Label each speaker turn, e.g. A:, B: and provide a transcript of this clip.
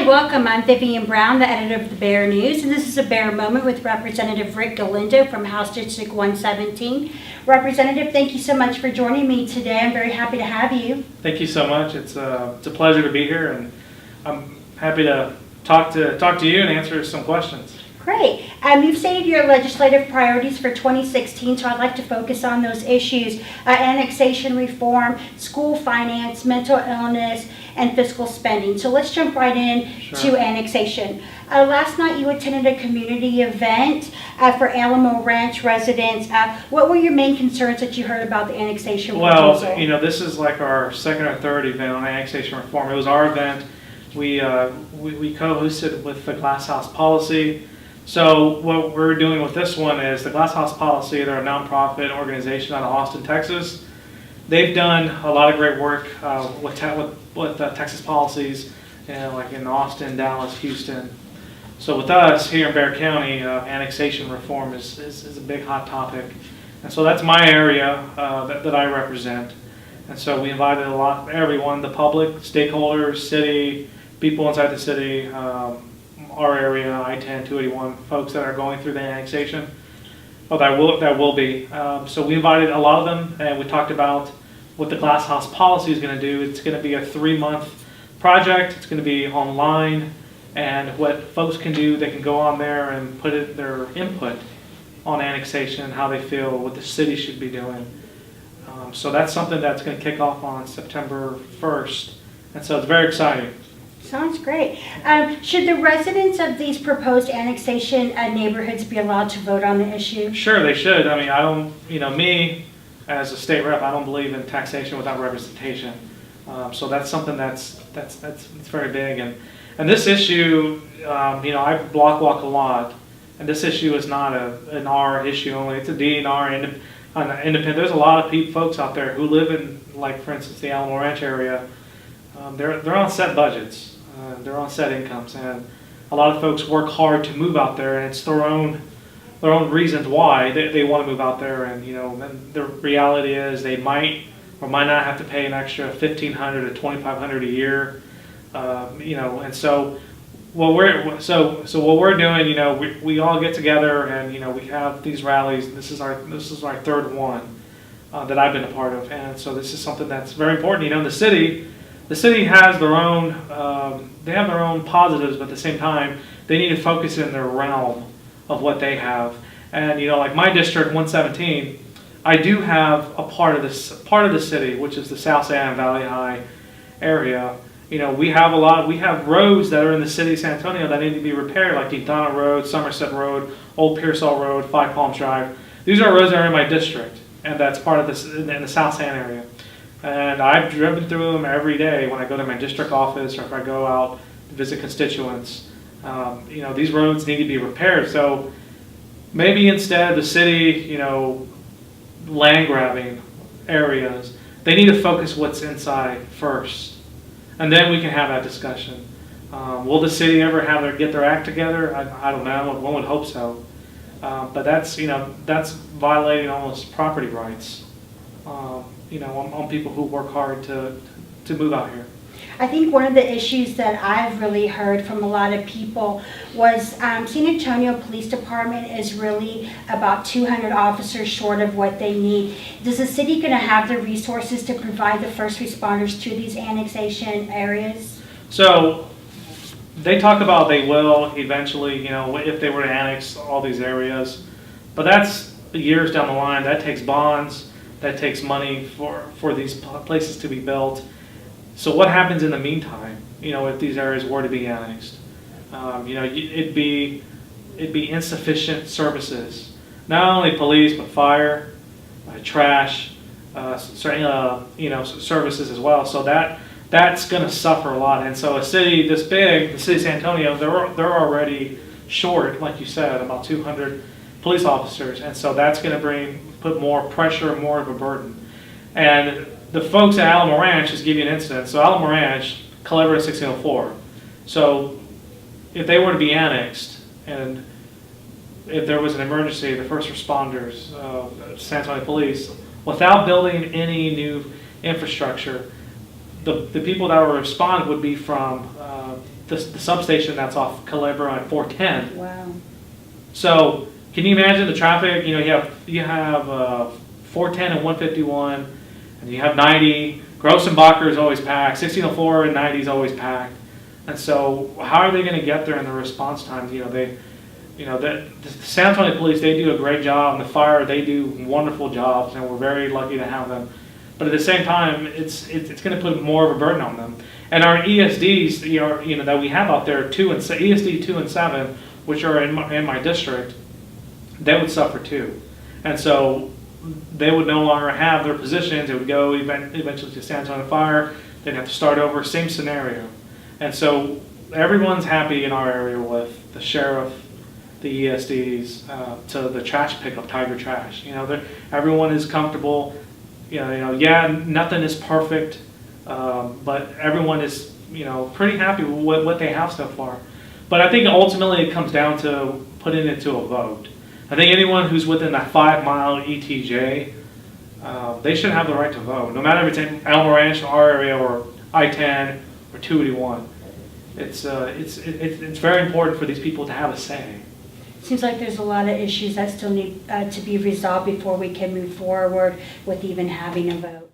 A: welcome. I'm Vivian Brown, the editor of the Bear News, and this is a Bear Moment with Representative Rick Galindo from House District 117. Representative, thank you so much for joining me today. I'm very happy to have you.
B: Thank you so much. It's a pleasure to be here, and I'm happy to talk to you and answer some questions.
A: Great. You've stated your legislative priorities for 2016, so I'd like to focus on those issues: annexation reform, school finance, mental illness, and fiscal spending. So let's jump right in to annexation. Last night you attended a community event for Alamo Ranch residents. What were your main concerns that you heard about the annexation proposal?
B: Well, you know, this is like our second or third event on annexation reform. It was our event. We co-hosted with the Glass House Policy. So what we're doing with this one is the Glass House Policy. They're a nonprofit organization out of Austin, Texas. They've done a lot of great work with Texas policies, like in Austin, Dallas, Houston. So with us here in Bexar County, annexation reform is a big hot topic. And so that's my area that I represent. And so we invited everyone, the public, stakeholders, city, people inside the city, our area, I-10, 281, folks that are going through the annexation. Oh, that will be. So we invited a lot of them, and we talked about what the Glass House Policy is going to do. It's going to be a 3-month project. It's going to be online, and what folks can do, they can go on there and put their input on annexation, how they feel, what the city should be doing. So that's something that's going to kick off on September 1st, and so it's very exciting.
A: Sounds great. Should the residents of these proposed annexation neighborhoods be allowed to vote on the issue?
B: Sure, they should. I mean, I don't, me as a state rep, I don't believe in taxation without representation. So that's something that's very big. And this issue, I block walk a lot, and this issue is not an R issue only. It's a DNR independent. There's a lot of folks out there who live in, like for instance, the Alamo Ranch area. They're on set budgets. They're on set incomes, and a lot of folks work hard to move out there, and it's their own reasons why they want to move out there. And and the reality is they might or might not have to pay an extra $1,500 to $2,500 a year. And so what we're doing, we all get together, and we have these rallies. This is our third one that I've been a part of, and so this is something that's very important. The city has their own, they have their own positives, but at the same time, they need to focus in their realm of what they have. And like my district, 117, I do have a part of the city, which is the South San Valley High area. We have roads that are in the city of San Antonio that need to be repaired, like Quintana Road, Somerset Road, Old Pearsall Road, Five Palms Drive. These are roads that are in my district, and that's part of this in the South San area. And I've driven through them every day when I go to my district office or if I go out to visit constituents. These roads need to be repaired. So maybe instead the city, land grabbing areas, they need to focus what's inside first. And then we can have that discussion. Will the city ever get their act together? I don't know. One would hope so. But that's violating almost property rights. On people who work hard to move out here.
A: I think one of the issues that I've really heard from a lot of people was San Antonio Police Department is really about 200 officers short of what they need. Is the city going to have the resources to provide the first responders to these annexation areas?
B: So they talk about they will eventually, if they were to annex all these areas. But that's years down the line. That takes bonds. That takes money for these places to be built. So what happens in the meantime? If these areas were to be annexed, it'd be insufficient services. Not only police, but fire, trash, services as well. So that's going to suffer a lot. And so a city this big, the city of San Antonio, they're already short, like you said, about 200 police officers, and so that's going to put more pressure, more of a burden. And the folks at Alamo Ranch, just give you an incident. So Alamo Ranch, Culebra 1604. So if they were to be annexed, and if there was an emergency, the first responders, San Antonio Police, without building any new infrastructure, the people that will respond would be from the substation that's off Calabria and 410.
A: Wow.
B: So can you imagine the traffic? You know, you have 410 and 151, and you have 90. Grossenbacher is always packed. 1604 and 90 is always packed. And so how are they going to get there in the response times? You know, the San Antonio Police, they do a great job, and the fire, they do wonderful jobs, and we're very lucky to have them. But at the same time, it's going to put more of a burden on them. And our ESDs, you know, that we have out there, ESD 2 and 7, which are in my district, they would suffer too. And so they would no longer have their positions. It would go eventually to San Antonio Fire. They'd have to start over, same scenario. And so everyone's happy in our area with the sheriff, the ESDs, to the trash pickup, Tiger Trash. You know, everyone is comfortable. You know, yeah, nothing is perfect, but everyone is, you know, pretty happy with what they have so far. But I think ultimately it comes down to putting it to a vote. I think anyone who's within that 5-mile ETJ, they should have the right to vote, no matter if it's in Elm Ranch, our area, or I-10 or 281. It's very important for these people to have a say.
A: Seems like there's a lot of issues that still need to be resolved before we can move forward with even having a vote.